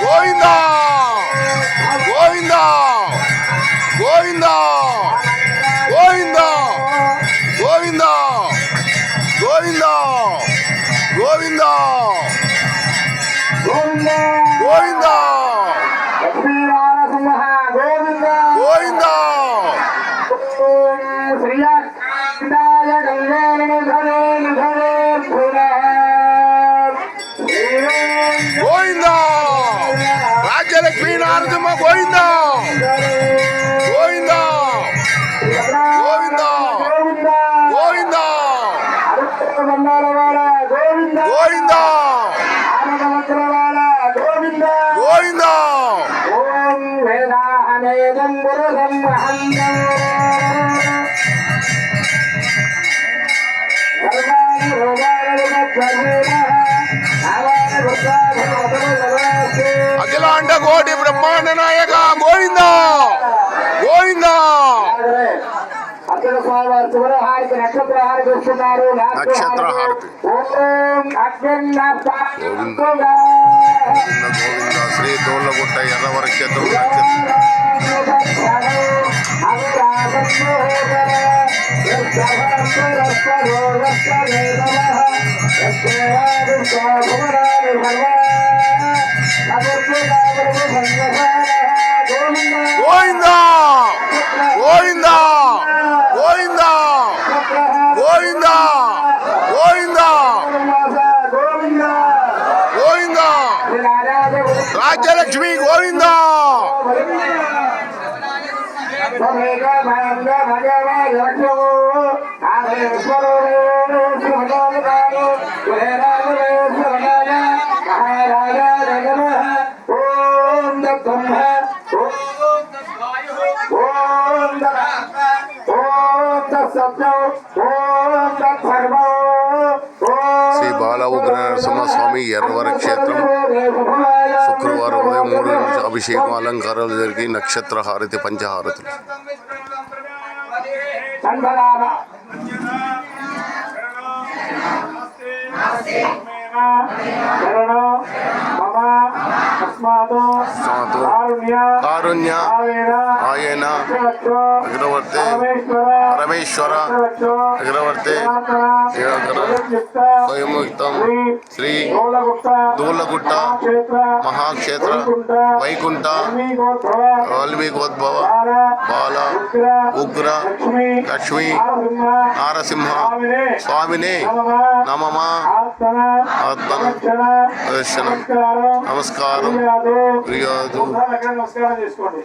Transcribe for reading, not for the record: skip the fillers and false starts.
గోవిందా గోవిందా గోవిందా గోవిందా గోవిందా గోవిందా గోవిందా గోవిందా గోవిందా గోవిందా రాజ్యలక్ష్మీ నారసింహ గోవిందా గోవిందా గోవిందా గోవిందా గోవిందా గోవిందా ఓం వేదాహనేదం గురుదం మహంతం సర్వాణి రోగాణి అఖిలాండ కోటి బ్రహ్మాండ నాయక గోవిందా గోవిందా నక్షత్ర హారతి ఇస్తున్నారు. నక్షత్ర హారతి గోవింద గోవింద శ్రీ దోళ్ళగుట్ట ఎర్రవర క్షేత్రం గోవిందా గోవిందా గోవిందా గోవిందా గోవిందా గోవిందా రాజ్యలక్ష్మి గోవిందా శ్రీ బాల ఉగ్ర నరసింహస్వామి ఎర్రవర క్షేత్రం శుక్రవారం ఉదయం 3 గంటల అభిషేకం అలంకారాలు జరిగి నక్షత్ర హారతి పంచహారతులు. కారుణ్య ఆయన అగ్రవర్తి పరమేశ్వర అగ్రవర్తి స్వయంయుక్తం శ్రీ దూలగుట్ట మహాక్షేత్ర వైకుంఠ వాల్మీకోద్భవ బాల ఉగ్ర లక్ష్మీ నారసింహ స్వామిని నమమ ఆత్మన దర్శనం నమస్కారం. నమస్కారం చేసుకోండి.